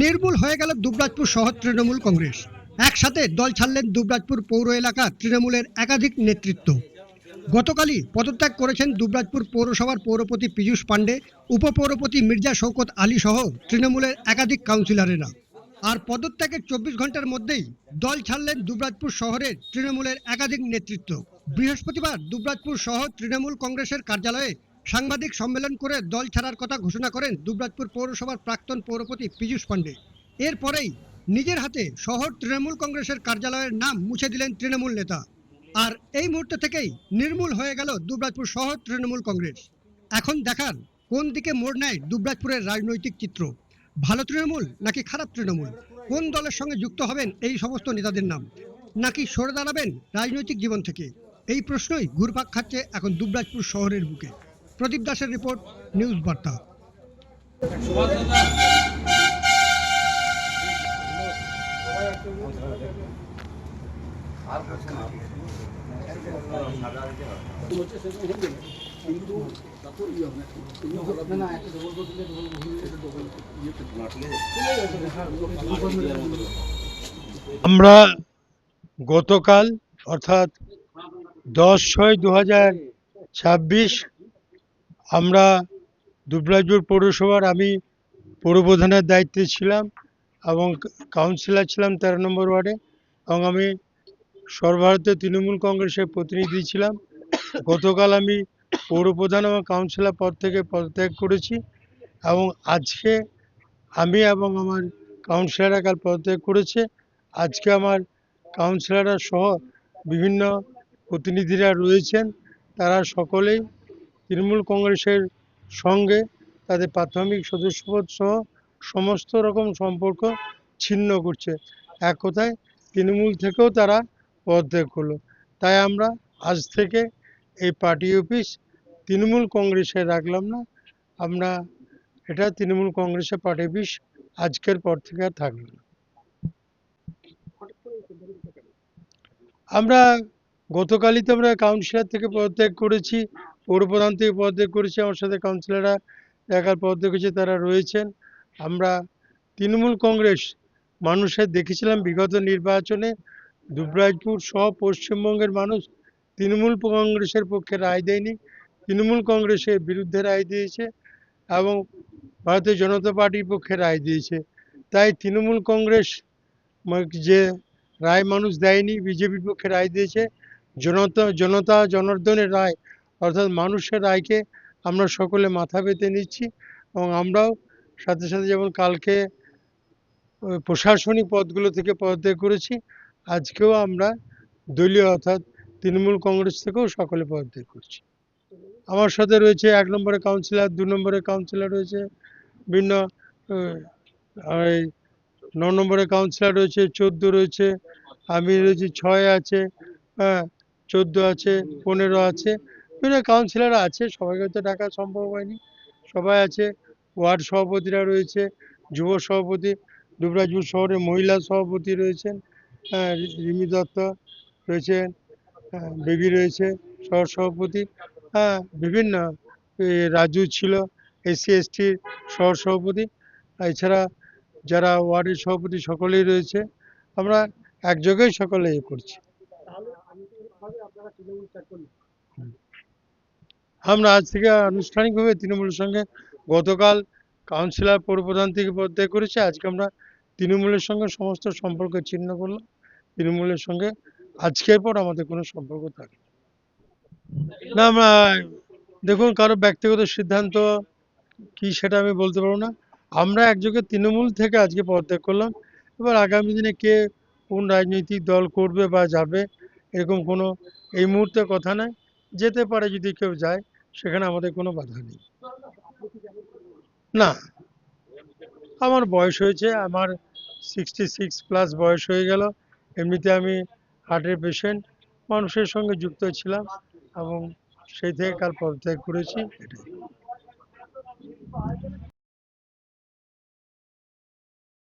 নির্মূল হয়ে গেল দুবরাজপুর শহর তৃণমূল কংগ্রেস। একসাথে দল ছাড়লেন দুবরাজপুর পৌর এলাকা তৃণমূলের একাধিক নেতৃত্ব। গতকালই পদত্যাগ করেছেন দুবরাজপুর পৌরসভার পৌরপতি পীযূষ পাণ্ডে, উপপৌরপতি মির্জা শওকত আলী সহ তৃণমূলের একাধিক কাউন্সিলরেরা। আর পদত্যাগের 24 ঘন্টার মধ্যেই দল ছাড়লেন দুবরাজপুর শহরের তৃণমূলের একাধিক নেতৃত্ব। বৃহস্পতিবার দুবরাজপুর শহর তৃণমূল কংগ্রেসের কার্যালয়ে সাংবাদিক সম্মেলন করে দল ছাড়ার কথা ঘোষণা করেন দুবরাজপুর পৌরসভার প্রাক্তন পৌরপতি পীযূষ পাণ্ডে। এরপরেই নিজের হাতে শহর তৃণমূল কংগ্রেসের কার্যালয়ের নাম মুছে দিলেন তৃণমূল নেতা। আর এই মুহূর্ত থেকেই নির্মূল হয়ে গেল দুবরাজপুর শহর তৃণমূল কংগ্রেস। এখন দেখার কোন দিকে মোড় নেয় দুবরাজপুরের রাজনৈতিক চিত্র। ভালো তৃণমূল নাকি খারাপ তৃণমূল, কোন দলের সঙ্গে যুক্ত হবেন এই সমস্ত নেতাদের নাম, নাকি সরে দাঁড়াবেন রাজনৈতিক জীবন থেকে, এই প্রশ্নই ঘুরপাক খাচ্ছে এখন দুবরাজপুর শহরের বুকে। প্রদীপ দাসের রিপোর্ট, নিউজ বার্তা। আমরা গতকাল অর্থাৎ 10/6/2026 আমরা দুবরাজপুর পৌরসভার আমি পৌরপ্রধানের দায়িত্বে ছিলাম এবং কাউন্সিলর ছিলাম 13 নম্বর ওয়ার্ডে, এবং আমি সর্বভারতীয় তৃণমূল কংগ্রেসের প্রতিনিধি ছিলাম। গতকাল আমি পৌরপ্রধান এবং কাউন্সিলর পদ থেকে পদত্যাগ করেছি এবং আজকে আমি এবং আমার কাউন্সিলররা কাল পদত্যাগ করেছে। আজকে আমার কাউন্সিলররা সহ বিভিন্ন প্রতিনিধিরা রয়েছেন, তারা সকলেই তৃণমূল কংগ্রেসের সঙ্গে তাদের প্রাথমিক সদস্যপদ সহ সমস্ত রকম সম্পর্ক ছিন্ন করছে। এক কথায় তৃণমূল থেকেও তারা পদত্যাগ করলো। তাই আমরা আজ থেকে এই পার্টি অফিস তৃণমূল কংগ্রেসে রাখলাম না, আমরা এটা তৃণমূল কংগ্রেসের পার্টি অফিস আজকের পর থেকে আর থাকবে না। আমরা গতকালই তো আমরা কাউন্সিলর থেকে পদত্যাগ করেছি, পৌরপ্রধান থেকে পদত্যাগ করেছি, আমার সাথে কাউন্সিলররা একার পদত্যাগ করেছে, তারা রয়েছেন। আমরা তৃণমূল কংগ্রেস মানুষের দেখেছিলাম বিগত নির্বাচনে দুবরাজপুর সহ পশ্চিমবঙ্গের মানুষ তৃণমূল কংগ্রেসের পক্ষে রায় দেয়নি, তৃণমূল কংগ্রেসের বিরুদ্ধে রায় দিয়েছে এবং ভারতীয় জনতা পার্টির পক্ষে রায় দিয়েছে। তাই তৃণমূল কংগ্রেস যে রায় মানুষ দেয়নি, বিজেপির পক্ষে রায় দিয়েছে, জনতা জনার্দনের রায় অর্থাৎ মানুষের রায়কে আমরা সকলে মাথা পেতে নিচ্ছি। এবং আমরাও সাথে সাথে যেমন কালকে প্রশাসনিক পদগুলো থেকে পদত্যাগ করেছি, আজকেও আমরা দলীয় অর্থাৎ তৃণমূল কংগ্রেস থেকেও সকলে পদত্যাগ করছি। আমার সাথে রয়েছে 1 নম্বরে কাউন্সিলর, 2 নম্বরে কাউন্সিলর রয়েছে, বিভিন্ন 9 নম্বরে কাউন্সিলর রয়েছে, 14 রয়েছে, আমি রয়েছি, 6 আছে, হ্যাঁ 14 আছে, 15 আছে, বিভিন্ন কাউন্সিলর আছে, সবাইকে তো ডাকা সম্ভব হয়নি, সবাই আছে। ওয়ার্ড সভাপতিরা রয়েছে, যুব সভাপতি, দুবরাজপুর শহরের মহিলা সভাপতি রয়েছেন, রিমি দত্ত রয়েছেন, বেবি রয়েছে শহর সভাপতি, বিভিন্ন রাজু ছিল SC STর শহর সভাপতি, এছাড়া যারা ওয়ার্ডের সভাপতি সকলেই রয়েছে। আমরা একযোগেই সকলে করছি। আমরা আজ থেকে আনুষ্ঠানিকভাবে তৃণমূলের সঙ্গে গতকাল কাউন্সিলর পৌরপ্রধান থেকে পদত্যাগ করেছি, আজকে আমরা তৃণমূলের সঙ্গে সমস্ত সম্পর্ক ছিন্ন করলাম। তৃণমূলের সঙ্গে আজকের পর আমাদের কোনো সম্পর্ক থাকে না। আমরা দেখুন, কারো ব্যক্তিগত সিদ্ধান্ত কি সেটা আমি বলতে পারবো না। আমরা একযোগে তৃণমূল থেকে আজকে পদত্যাগ করলাম। এবার আগামী দিনে কে কোন রাজনৈতিক দল করবে বা যাবে এরকম কোনো এই মুহূর্তে কথা নাই, যেতে পারে, যদি কেউ যায় সেখানে আমাদের কোনো বাধা নেই। না, আমার বয়স হয়েছে, আমার 66+ বয়স হয়ে গেল। এমনিতে আমি হার্টের পেশেন্ট, মানুষের সঙ্গে যুক্ত ছিলাম এবং সেই থেকে কাল পদত্যাগ করেছি, এটাই।